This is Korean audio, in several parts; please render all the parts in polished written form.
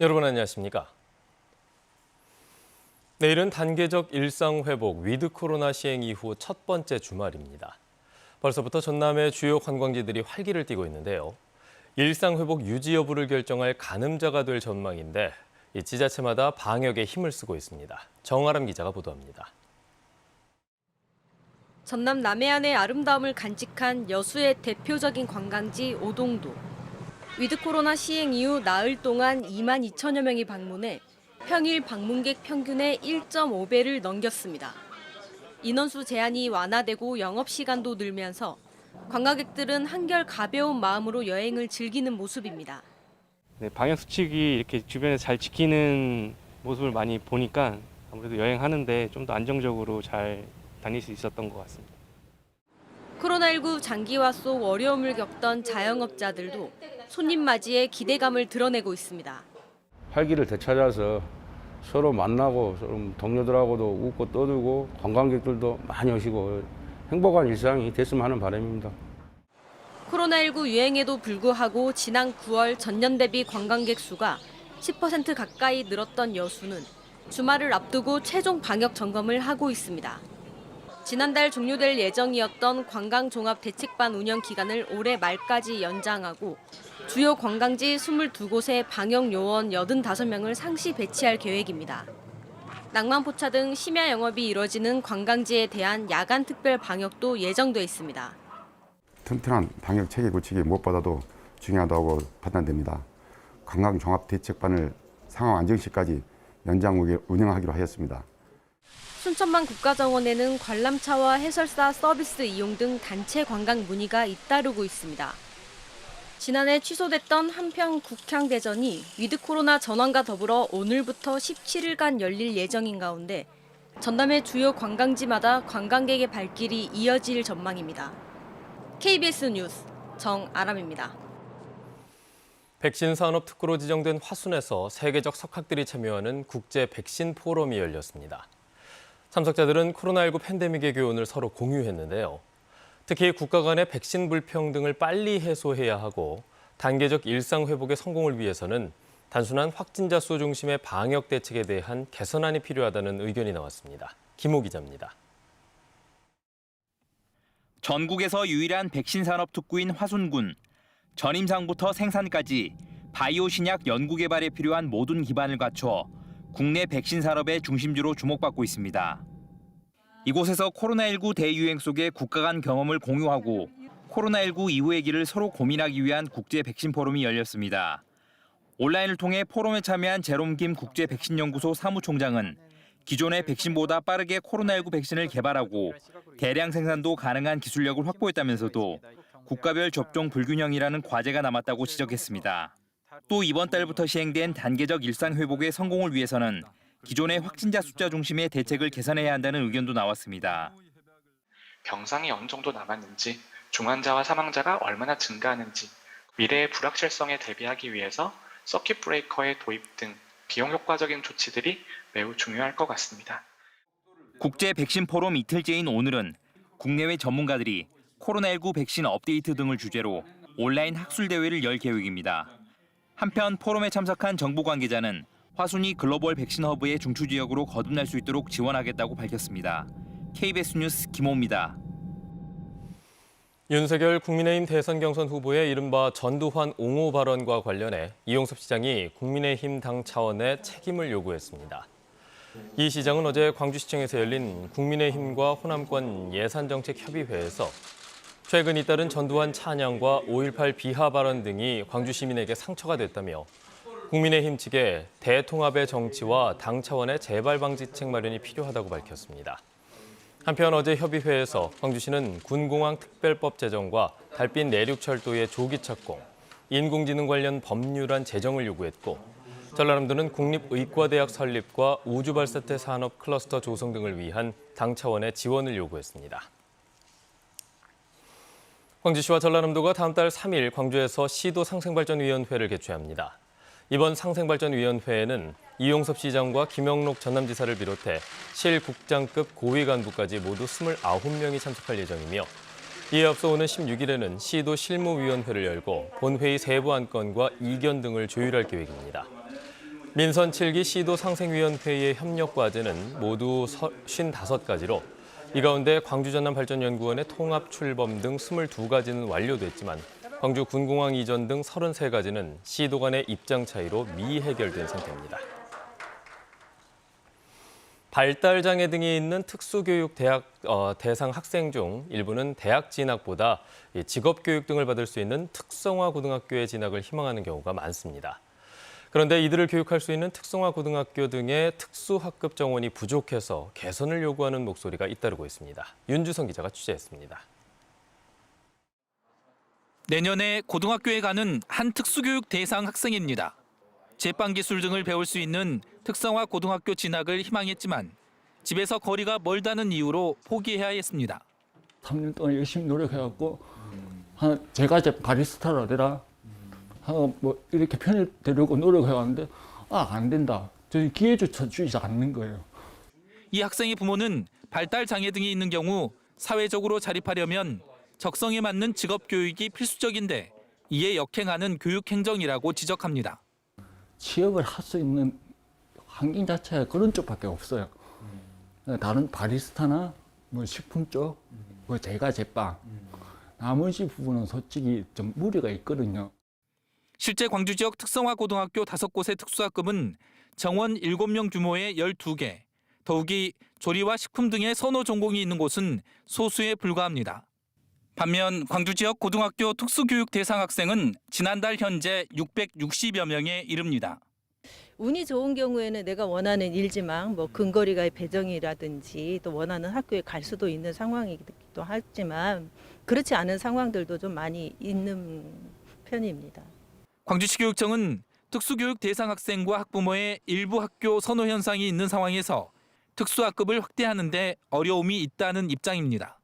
여러분 안녕하십니까? 내일은 단계적 일상회복 위드 코로나 시행 이후 첫 번째 주말입니다. 벌써부터 전남의 주요 관광지들이 활기를 띠고 있는데요. 일상회복 유지 여부를 결정할 가늠자가 될 전망인데 이 지자체마다 방역에 힘을 쓰고 있습니다. 정아람 기자가 보도합니다. 전남 남해안의 아름다움을 간직한 여수의 대표적인 관광지 오동도. 위드 코로나 시행 이후 나흘 동안 2만 2천여 명이 방문해 평일 방문객 평균의 1.5배를 넘겼습니다. 인원수 제한이 완화되고 영업시간도 늘면서 관광객들은 한결 가벼운 마음으로 여행을 즐기는 모습입니다. 네, 방역 수칙이 이렇게 주변에 잘 지키는 모습을 많이 보니까 아무래도 여행하는데 좀 더 안정적으로 잘 다닐 수 있었던 것 같습니다. 코로나19 장기화 속 어려움을 겪던 자영업자들도 손님 맞이에 기대감을 드러내고 있습니다. 활기를 되찾아서 서로 만나고 동료들하고도 웃고 떠들고 관광객들도 많이 오시고 행복한 일상이 됐으면 하는 바람입니다. 코로나19 유행에도 불구하고 지난 9월 전년 대비 관광객 수가 10% 가까이 늘었던 여수는 주말을 앞두고 최종 방역 점검을 하고 있습니다. 지난달 종료될 예정이었던 관광종합대책반 운영 기간을 올해 말까지 연장하고 주요 관광지 22곳에 방역요원 85명을 상시 배치할 계획입니다. 낭만포차 등 심야 영업이 이뤄지는 관광지에 대한 야간 특별 방역도 예정돼 있습니다. 튼튼한 방역 체계 구축이 무엇보다도 중요하다고 판단됩니다. 관광종합대책반을 상황 안정 시까지 연장 운영하기로 하였습니다. 순천만 국가정원에는 관람차와 해설사 서비스 이용 등 단체 관광 문의가 잇따르고 있습니다. 지난해 취소됐던 한편 국향대전이 위드 코로나 전환과 더불어 오늘부터 17일간 열릴 예정인 가운데 전남의 주요 관광지마다 관광객의 발길이 이어질 전망입니다. KBS 뉴스 정아람입니다. 백신 산업 특구로 지정된 화순에서 세계적 석학들이 참여하는 국제 백신 포럼이 열렸습니다. 참석자들은 코로나19 팬데믹의 교훈을 서로 공유했는데요. 특히 국가 간의 백신 불평등을 빨리 해소해야 하고 단계적 일상 회복의 성공을 위해서는 단순한 확진자 수 중심의 방역 대책에 대한 개선안이 필요하다는 의견이 나왔습니다. 김호 기자입니다. 전국에서 유일한 백신 산업 특구인 화순군. 전임상부터 생산까지 바이오 신약 연구 개발에 필요한 모든 기반을 갖춰 국내 백신 산업의 중심지로 주목받고 있습니다. 이곳에서 코로나19 대유행 속의 국가 간 경험을 공유하고 코로나19 이후의 길을 서로 고민하기 위한 국제 백신 포럼이 열렸습니다. 온라인을 통해 포럼에 참여한 제롬 김 국제 백신 연구소 사무총장은 기존의 백신보다 빠르게 코로나19 백신을 개발하고 대량 생산도 가능한 기술력을 확보했다면서도 국가별 접종 불균형이라는 과제가 남았다고 지적했습니다. 또 이번 달부터 시행된 단계적 일상 회복의 성공을 위해서는 기존의 확진자 숫자 중심의 대책을 개선해야 한다는 의견도 나왔습니다. 병상이 어느 정도 남았는지, 중환자와 사망자가 얼마나 증가하는지, 미래의 불확실성에 대비하기 위해서 서킷 브레이커의 도입 등 비용 효과적인 조치들이 매우 중요할 것 같습니다. 국제 백신 포럼 이틀째인 오늘은 국내외 전문가들이 코로나19 백신 업데이트 등을 주제로 온라인 학술 대회를 열 계획입니다. 한편 포럼에 참석한 정부 관계자는 화순이 글로벌 백신 허브의 중추 지역으로 거듭날 수 있도록 지원하겠다고 밝혔습니다. KBS 뉴스 김호입니다. 윤석열 국민의힘 대선 경선 후보의 이른바 전두환 옹호 발언과 관련해 이용섭 시장이 국민의힘 당 차원의 책임을 요구했습니다. 이 시장은 어제 광주시청에서 열린 국민의힘과 호남권 예산정책협의회에서 최근 잇따른 전두환 찬양과 5.18 비하 발언 등이 광주 시민에게 상처가 됐다며 국민의힘 측에 대통합의 정치와 당 차원의 재발 방지책 마련이 필요하다고 밝혔습니다. 한편 어제 협의회에서 광주시는 군공항 특별법 제정과 달빛 내륙철도의 조기 착공, 인공지능 관련 법률안 제정을 요구했고 전라남도는 국립의과대학 설립과 우주발사체 산업 클러스터 조성 등을 위한 당 차원의 지원을 요구했습니다. 광주시와 전라남도가 다음 달 3일 광주에서 시도 상생발전위원회를 개최합니다. 이번 상생발전위원회에는 이용섭 시장과 김영록 전남지사를 비롯해 실국장급 고위 간부까지 모두 29명이 참석할 예정이며 이에 앞서 오는 16일에는 시도 실무위원회를 열고 본회의 세부 안건과 이견 등을 조율할 계획입니다. 민선 7기 시도 상생위원회의 협력 과제는 모두 55가지로 이 가운데 광주 전남발전연구원의 통합 출범 등 22가지는 완료됐지만 광주 군공항 이전 등 33가지는 시도 간의 입장 차이로 미해결된 상태입니다. 발달장애 등이 있는 특수교육 대상 학생 중 일부는 대학 진학보다 직업교육 등을 받을 수 있는 특성화 고등학교에 진학을 희망하는 경우가 많습니다. 그런데 이들을 교육할 수 있는 특성화 고등학교 등의 특수학급 정원이 부족해서 개선을 요구하는 목소리가 잇따르고 있습니다. 윤주성 기자가 취재했습니다. 내년에 고등학교에 가는 한 특수교육 대상 학생입니다. 제빵기술 등을 배울 수 있는 특성화 고등학교 진학을 희망했지만 집에서 거리가 멀다는 이유로 포기해야 했습니다. 3년 동안 열심히 노력해갖고 제가 이제 바리스타라 되라 뭐 이렇게 편입되려고 노력해왔는데 안 된다. 저희 기회조차 주지 않는 거예요. 이 학생의 부모는 발달 장애 등이 있는 경우 사회적으로 자립하려면 적성에 맞는 직업 교육이 필수적인데 이에 역행하는 교육 행정이라고 지적합니다. 취업을 할 수 있는 환경 자체가 그런 쪽밖에 없어요. 다른 바리스타나 뭐 식품 쪽, 뭐 제과 제빵 나머지 부분은 솔직히 좀 무리가 있거든요. 실제 광주 지역 특성화 고등학교 5곳의 특수학급은 정원 7명 규모의 12개, 더욱이 조리와 식품 등의 선호 전공이 있는 곳은 소수에 불과합니다. 반면 광주 지역 고등학교 특수교육 대상 학생은 지난달 현재 660여 명에 이릅니다. 운이 좋은 경우에는 내가 원하는 일지망, 뭐 근거리가의 배정이라든지 또 원하는 학교에 갈 수도 있는 상황이기도 하지만 그렇지 않은 상황들도 좀 많이 있는 편입니다. 광주시교육청은 특수교육 대상 학생과 학부모의 일부 학교 선호 현상이 있는 상황에서 특수학급을 확대하는 데 어려움이 있다는 입장입니다.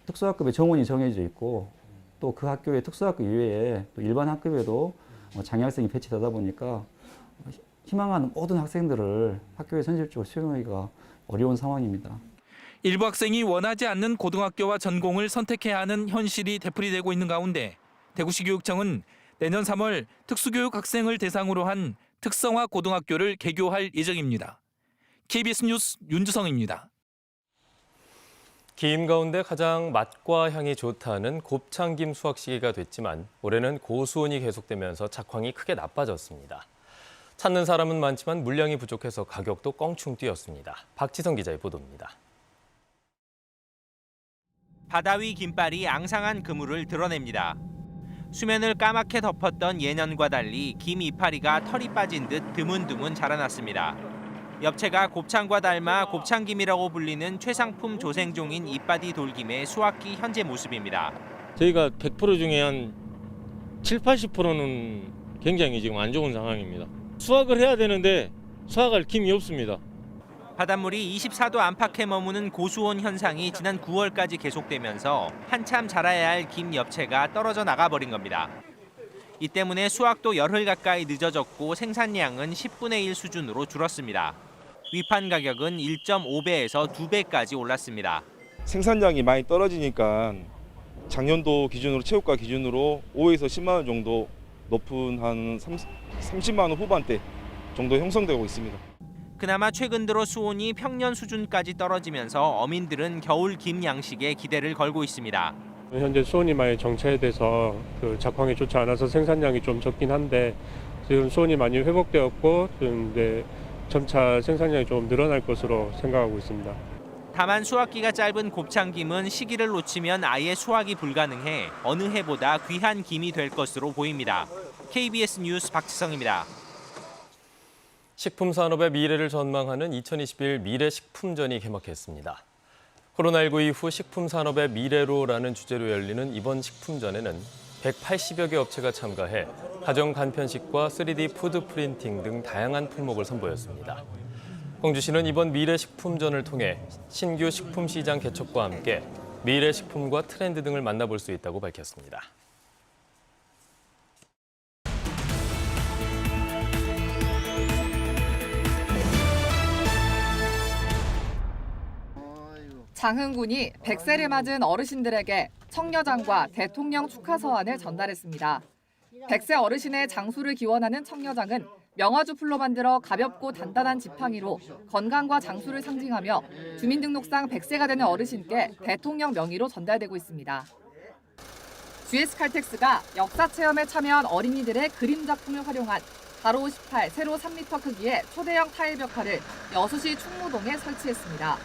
특수학급의 정원이 정해져 있고 또 그 학교의 특수학급 이외에 또 일반 학급에도 장애 학생이 배치되다 보니까 희망하는 모든 학생들을 학교에 선실적으로 수용하기가 어려운 상황입니다. 일부 학생이 원하지 않는 고등학교와 전공을 선택해야 하는 현실이 되풀이되고 있는 가운데 대구시 교육청은 내년 3월 특수교육 학생을 대상으로 한 특성화 고등학교를 개교할 예정입니다. KBS 뉴스 윤주성입니다. 김 가운데 가장 맛과 향이 좋다는 곱창김 수확 시기가 됐지만 올해는 고수온이 계속되면서 작황이 크게 나빠졌습니다. 찾는 사람은 많지만 물량이 부족해서 가격도 껑충 뛰었습니다. 박지성 기자의 보도입니다. 바다 위 김발이 앙상한 그물을 드러냅니다. 수면을 까맣게 덮었던 예년과 달리 김 이파리가 털이 빠진 듯 드문드문 자라났습니다. 엽채가 곱창과 닮아 곱창김이라고 불리는 최상품 조생종인 이빠디 돌김의 수확기 현재 모습입니다. 저희가 100% 중에 한 70~80%는 굉장히 지금 안 좋은 상황입니다. 수확을 해야 되는데 수확할 김이 없습니다. 바닷물이 24도 안팎에 머무는 고수온 현상이 지난 9월까지 계속되면서 한참 자라야 할 김 엽채가 떨어져 나가버린 겁니다. 이 때문에 수확도 열흘 가까이 늦어졌고 생산량은 10분의 1 수준으로 줄었습니다. 위판 가격은 1.5배에서 2배까지 올랐습니다. 생산량이 많이 떨어지니까 작년도 기준으로 체육가 기준으로 5에서 10만 원 정도 높은 한 30만 원 후반대 정도 형성되고 있습니다. 그나마 최근 들어 수온이 평년 수준까지 떨어지면서 어민들은 겨울 김 양식에 기대를 걸고 있습니다. 현재 수온이 많이 정체돼서 작황이 좋지 않아서 생산량이 좀 적긴 한데 지금 수온이 많이 회복되었고 이제 점차 생산량이 좀 늘어날 것으로 생각하고 있습니다. 다만 수확기가 짧은 곱창김은 시기를 놓치면 아예 수확이 불가능해 어느 해보다 귀한 김이 될 것으로 보입니다. KBS 뉴스 박지성입니다. 식품 산업의 미래를 전망하는 2021 미래식품전이 개막했습니다. 코로나19 이후 식품 산업의 미래로라는 주제로 열리는 이번 식품전에는 180여 개 업체가 참가해 가정 간편식과 3D 푸드 프린팅 등 다양한 품목을 선보였습니다. 광주시는 이번 미래식품전을 통해 신규 식품 시장 개척과 함께 미래식품과 트렌드 등을 만나볼 수 있다고 밝혔습니다. 장흥군이 100세를 맞은 어르신들에게 청려장과 대통령 축하 서한을 전달했습니다. 100세 어르신의 장수를 기원하는 청려장은 명화주 풀로 만들어 가볍고 단단한 지팡이로 건강과 장수를 상징하며 주민등록상 100세가 되는 어르신께 대통령 명의로 전달되고 있습니다. GS칼텍스가 역사 체험에 참여한 어린이들의 그림 작품을 활용한 가로 58, 세로 3m 크기의 초대형 타일 벽화를 여수시 충무동에 설치했습니다.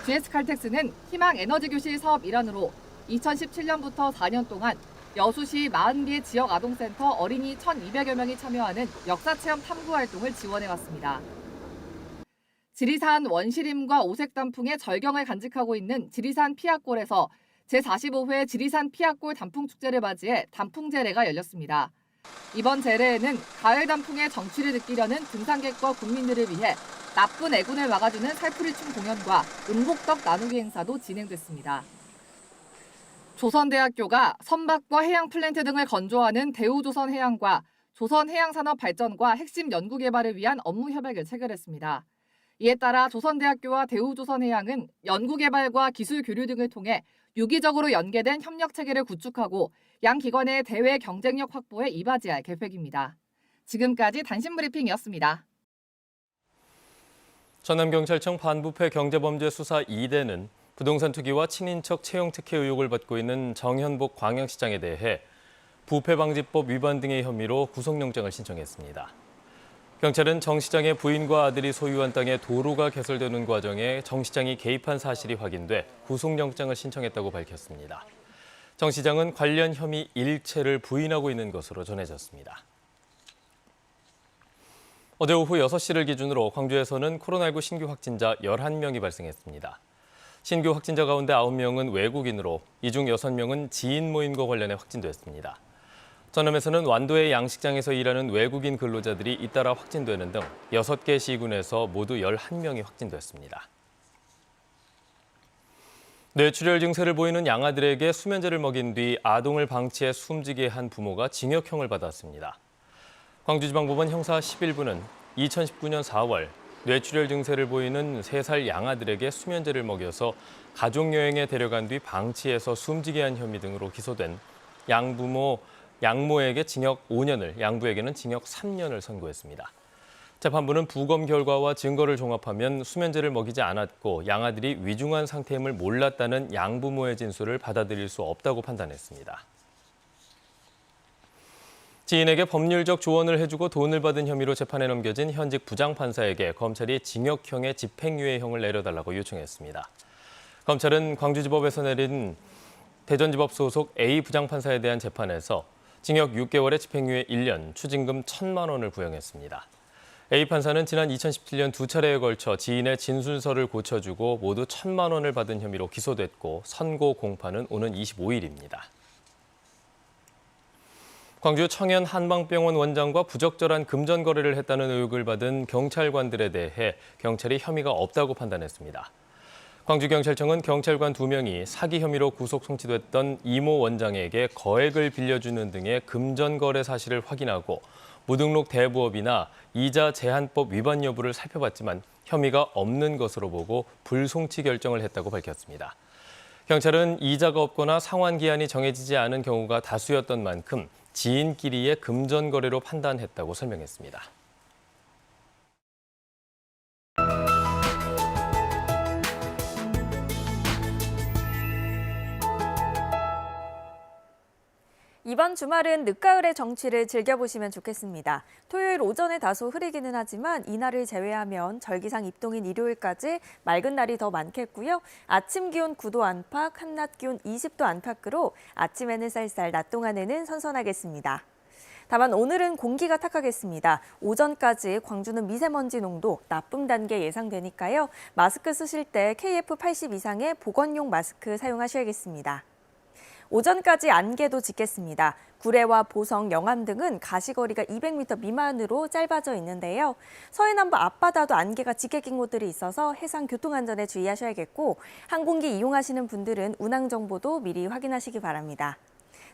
GS칼텍스는 희망 에너지 교실 사업 일환으로 2017년부터 4년 동안 여수시 40개 지역 아동센터 어린이 1,200여 명이 참여하는 역사체험 탐구 활동을 지원해왔습니다. 지리산 원시림과 오색단풍의 절경을 간직하고 있는 지리산 피악골에서 제45회 지리산 피악골 단풍축제를 맞이해 단풍제례가 열렸습니다. 이번 제례에는 가을 단풍의 정취를 느끼려는 등산객과 국민들을 위해 나쁜 애군을 막아주는 살풀이춤 공연과 은복떡 나누기 행사도 진행됐습니다. 조선대학교가 선박과 해양 플랜트 등을 건조하는 대우조선해양과 조선해양산업발전과 핵심 연구개발을 위한 업무 협약을 체결했습니다. 이에 따라 조선대학교와 대우조선해양은 연구개발과 기술 교류 등을 통해 유기적으로 연계된 협력체계를 구축하고 양 기관의 대외 경쟁력 확보에 이바지할 계획입니다. 지금까지 단신브리핑이었습니다. 전남경찰청 반부패 경제범죄 수사 2대는 부동산 투기와 친인척 채용 특혜 의혹을 받고 있는 정현복 광양시장에 대해 부패방지법 위반 등의 혐의로 구속영장을 신청했습니다. 경찰은 정 시장의 부인과 아들이 소유한 땅에 도로가 개설되는 과정에 정 시장이 개입한 사실이 확인돼 구속영장을 신청했다고 밝혔습니다. 정 시장은 관련 혐의 일체를 부인하고 있는 것으로 전해졌습니다. 어제 오후 6시를 기준으로 광주에서는 코로나19 신규 확진자 11명이 발생했습니다. 신규 확진자 가운데 9명은 외국인으로 이 중 6명은 지인 모임과 관련해 확진됐습니다. 전남에서는 완도의 양식장에서 일하는 외국인 근로자들이 잇따라 확진되는 등 6개 시군에서 모두 11명이 확진됐습니다. 뇌출혈 증세를 보이는 양아들에게 수면제를 먹인 뒤 아동을 방치해 숨지게 한 부모가 징역형을 받았습니다. 광주지방법원 형사 11부는 2019년 4월 뇌출혈 증세를 보이는 3살 양아들에게 수면제를 먹여서 가족여행에 데려간 뒤 방치해서 숨지게 한 혐의 등으로 기소된 양모에게 징역 5년을, 양부에게는 징역 3년을 선고했습니다. 재판부는 부검 결과와 증거를 종합하면 수면제를 먹이지 않았고 양아들이 위중한 상태임을 몰랐다는 양부모의 진술을 받아들일 수 없다고 판단했습니다. 지인에게 법률적 조언을 해주고 돈을 받은 혐의로 재판에 넘겨진 현직 부장판사에게 검찰이 징역형의 집행유예형을 내려달라고 요청했습니다. 검찰은 광주지법에서 내린 대전지법 소속 A 부장판사에 대한 재판에서 징역 6개월에 집행유예 1년, 추징금 1,000만 원을 구형했습니다. A 판사는 지난 2017년 2차례에 걸쳐 지인의 진술서를 고쳐주고 모두 1,000만 원을 받은 혐의로 기소됐고 선고 공판은 오는 25일입니다. 광주 청년 한방병원 원장과 부적절한 금전 거래를 했다는 의혹을 받은 경찰관들에 대해 경찰이 혐의가 없다고 판단했습니다. 광주경찰청은 경찰관 2명이 사기 혐의로 구속 송치됐던 이모 원장에게 거액을 빌려주는 등의 금전 거래 사실을 확인하고 무등록 대부업이나 이자 제한법 위반 여부를 살펴봤지만 혐의가 없는 것으로 보고 불송치 결정을 했다고 밝혔습니다. 경찰은 이자가 없거나 상환 기한이 정해지지 않은 경우가 다수였던 만큼 지인끼리의 금전 거래로 판단했다고 설명했습니다. 이번 주말은 늦가을의 정취를 즐겨보시면 좋겠습니다. 토요일 오전에 다소 흐리기는 하지만 이날을 제외하면 절기상 입동인 일요일까지 맑은 날이 더 많겠고요. 아침 기온 9도 안팎, 한낮 기온 20도 안팎으로 아침에는 쌀쌀, 낮 동안에는 선선하겠습니다. 다만 오늘은 공기가 탁하겠습니다. 오전까지 광주는 미세먼지 농도 나쁨 단계 예상되니까요. 마스크 쓰실 때 KF80 이상의 보건용 마스크 사용하셔야겠습니다. 오전까지 안개도 짙겠습니다. 구례와 보성, 영암 등은 가시거리가 200m 미만으로 짧아져 있는데요. 서해남부 앞바다도 안개가 짙게 낀 곳들이 있어서 해상 교통안전에 주의하셔야겠고 항공기 이용하시는 분들은 운항 정보도 미리 확인하시기 바랍니다.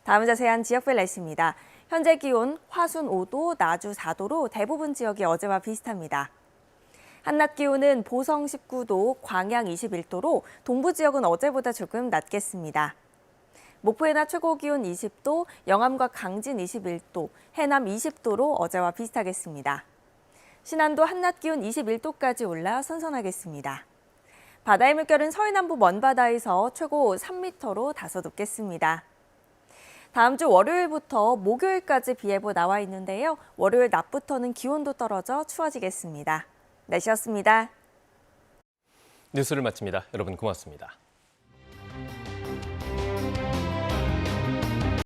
다음 자세한 지역별 날씨입니다. 현재 기온 화순 5도, 나주 4도로 대부분 지역이 어제와 비슷합니다. 한낮 기온은 보성 19도, 광양 21도로 동부 지역은 어제보다 조금 낮겠습니다. 목포의 낮 최고 기온 20도, 영암과 강진 21도, 해남 20도로 어제와 비슷하겠습니다. 신안도 한낮 기온 21도까지 올라 선선하겠습니다. 바다의 물결은 서해남부 먼바다에서 최고 3m로 다소 높겠습니다. 다음 주 월요일부터 목요일까지 비 예보 나와 있는데요. 월요일 낮부터는 기온도 떨어져 추워지겠습니다. 날씨였습니다. 뉴스를 마칩니다. 여러분 고맙습니다.